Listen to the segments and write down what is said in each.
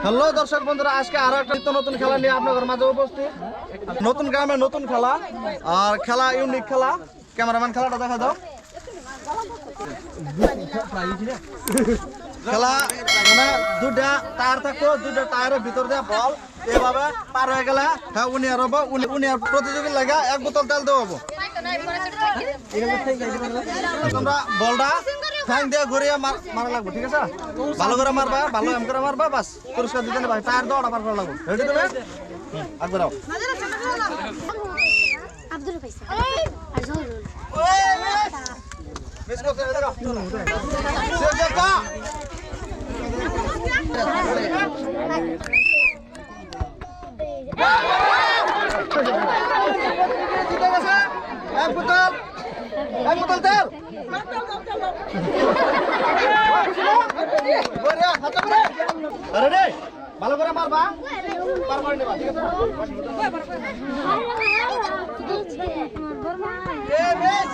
Hello দর্শক বন্ধুরা, আজকে আরো একটা নতুন খেলা নিয়ে আপনাদের মাঝে উপস্থিত। নতুন গ্রামে নতুন খেলা, আর খেলা ইউনিক খেলা। ক্যামেরাম্যান খেলাটা দেখা দাও। খেলা মানে দুটা টায়ার থাকতো, দুটা টায়ারের ভিতর দিয়ে বল এভাবে পার হয়ে গেলে হ্যাঁ উনি আর হবো, উনি আর প্রতিযোগী লাগা 1 বোতল তেল দেবো। তোমরা বলটা ফ্যাং দিয়ে ঘুরিয়ে মারা লাগবে, ঠিক আছে? ভালো করে মারবা, ভালো এম করে মারবা, বাস পুরস্কার দিতে নেবা। টায়ার দেওয়াটা পার করা লাগবে। রেডি তুমি? একবার দাও। আব্দুল পয়সা আর জহুরুল মিস করতে দেখো সে দেখো জিতে গেছে 1 বোতল তেল। বড়িয়া হাতে করে রেডি, ভালো করে মারবা, পার করে নেবা, ঠিক আছে? এ বেশ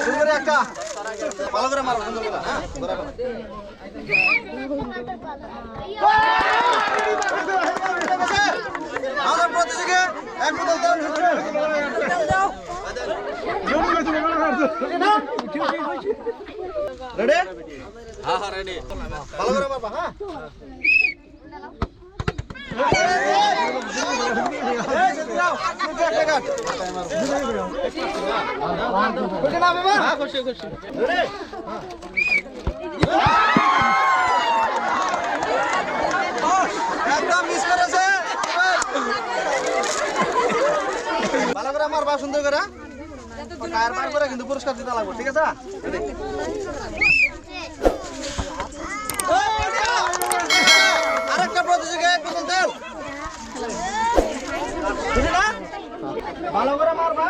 সুন্দর একটা ভালো করে মারো, সুন্দর করে। হ্যাঁ বরাবর আমাদের প্রতিযোগী 1 বোতল তেল রেডি? হ্যাঁ হ্যাঁ রেডি। ভালো করে মারবা। হ্যাঁ একদম মিস করেছে। ভালো করে মারবা, সুন্দর করে টায়ার পার করে কিন্তু পুরস্কার দিতে লাগবে, ঠিক আছে? আরেকটা প্রতিযোগী 1 বোতল তেল, বুঝলি না? ভালো করে মারবা,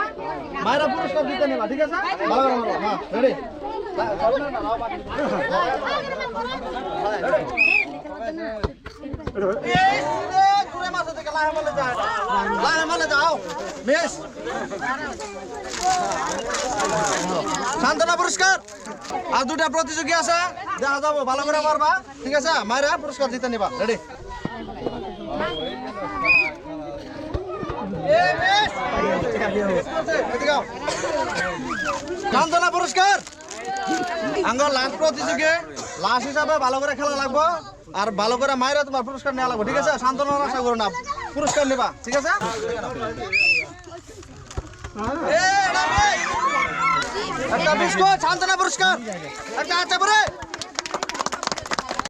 মায়েরা পুরস্কার দিতে নেবা, ঠিক আছে? ভালো করে মারবা। হ্যাঁ রেডি? সান্ত্বনা পুরস্কার আর 2টা প্রতিযোগী আছে, দেখা যাবো। ভালো করে মারবা, ঠিক আছে? মায়েরা পুরস্কার দিতে নিবা। রেডি? সান্ত্বনা পুরস্কার আঙ্গর লাস্ট প্রতিযোগী, লাস্ট হিসাবে ভালো করে খেলা লাগবো, আর ভালো করে মায়েরা তোমার পুরস্কার নেওয়া লাগবে, ঠিক আছে? সান্ত্বনার আশা করো না, পুরস্কার নেবা, ঠিক আছে? একটা বিস্কুট, সান্ত্বনা পুরস্কার একটা আছে পরে।